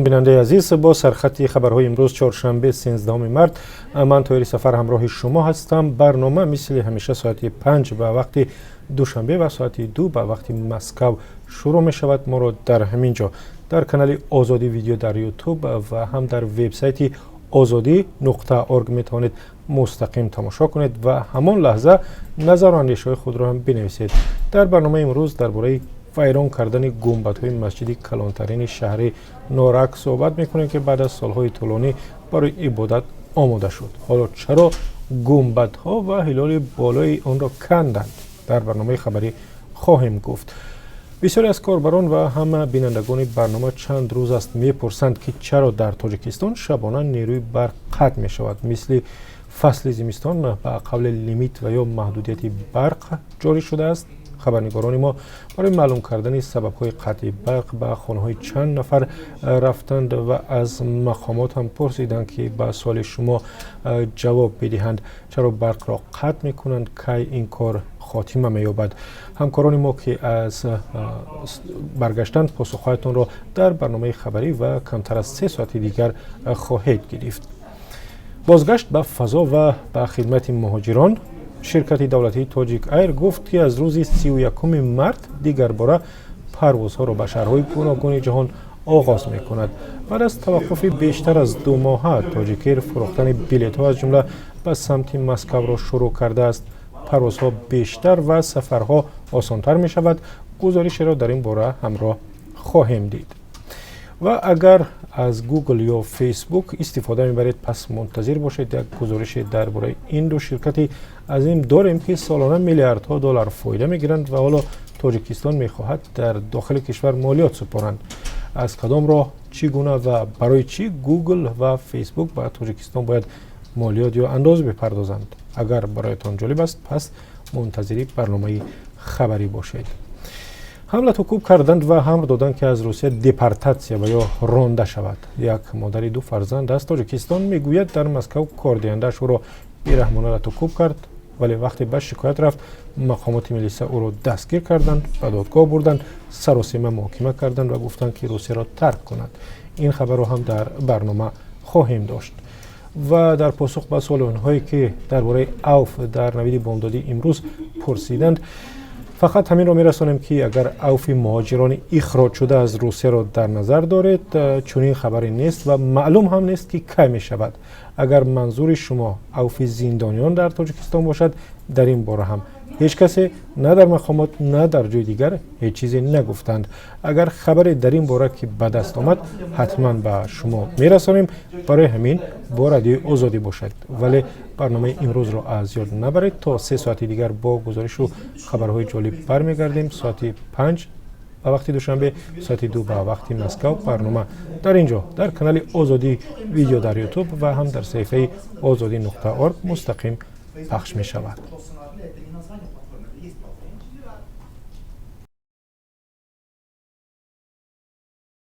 بیننده عزیز، با سرخط خبرهای امروز چهارشنبه 13 مارس من طاهر سفر همراه شما هستم. برنامه مثل همیشه ساعت 5 به وقت دوشنبه و ساعت 2 به وقت مسکو شروع می شود. ما را در همین جا در کانال آزادی ویدیو در یوتیوب و هم در وبسایت azadi.org می توانید مستقیم تماشا کنید و همان لحظه نظر و اندیشه خود را هم بنویسید. در برنامه امروز درباره ویران کردن گنبدهای مسجد کلانترین شهر نورک صحبت میکنیم که بعد از سالهای طولانی برای عبادت آماده شد. حالا چرا گنبدها و هلال بالای آن را کندند؟ در برنامه خبری خواهیم گفت. بسیاری از کاربران و هم بینندگان برنامه چند روز است میپرسند که چرا در تاجیکستان شبانه نیروی برق قطع می شود. مثل فصل زمستان به قبل لیمیت و یا محدودیت برق جاری شده است. خبرنگاران ما برای معلوم کردن سبب‌های قطع برق به خانه‌های چند نفر رفتند و از مقامات هم پرسیدند که به سوال شما جواب بدهند چرا برق را قطع می‌کنند، کی این کار خاتمه می‌یابد. همکاران ما که از برگشتن پاسخ‌هایتان را در برنامه خبری و کمتر از 3 ساعت دیگر خواهید گرفت. بازگشت به فضا و به خدمت مهاجران. شرکت دولتی تاجیک ایر گفت که از روز 31 مارس دیگر باره پروازها را به شهرهای گوناگون جهان آغاز می کند. بعد از توقف بیشتر از 2 ماه تاجیک ایر فروختن بلیط ها از جمله به سمت مسکو را شروع کرده است. پروازها بیشتر و سفرها آسانتر می شود. گزارش را در این باره همراه خواهیم دید. و اگر از گوگل یا فیسبوک استفاده میبرید پس منتظر باشید. یک گزارش درباره این دو شرکتی عظیم داریم که سالانه میلیاردها دلار فایده میگیرند و حالا تاجیکستان میخواهد در داخل کشور مالیات سپارند. از کدام راه، چگونه و برای چی گوگل و فیسبوک به تاجیکستان باید مالیات یا اندازه بپردازند؟ اگر برایتان جالب است پس منتظر برنامه خبری باشید. حملت و کوب کردند و امر دادند که از روسیه دپارتاسیا و یا رانده شود. یک مادر 2 فرزند از تاجیکستان میگوید در مسکو کار دهنده‌اش او را بیرحمانه کوب کرد، ولی وقتی به شکایت رفت مقامات ملیسا او را دستگیر کردند، به دادگاه بردند، سراسیمه محاکمه کردند و گفتند که روسیه را ترک کند. این خبر را هم در برنامه خواهیم داشت. و در پاسخ به سوال آنهایی که درباره اوف در نوید بامدادی امروز پرسیدند، فقط همین را میرسانیم که اگر اوف مهاجران اخراج شده از روسیه را در نظر دارید، چنین خبری نیست و معلوم هم نیست که کی می شود. اگر منظور شما اوف زندانیان در تاجیکستان باشد، در این باره هم هیچ کسی نه در مقامات نه در جای دیگر هیچ چیزی نگفتند. اگر خبری در این باره که به دست آمد حتما به شما میرسانیم. برای همین با رادیو آزادی باشد. ولی برنامه امروز را از یاد نبرید. تا 3 ساعت دیگر با گزارش و خبرهای جالب برمیگردیم. ساعت 5 به وقت دوشنبه، ساعت 2 به وقت مسکو برنامه در اینجا در کانال آزادی ویدیو در یوتیوب و هم در صفحه azadi.org مستقیم پخش می شود.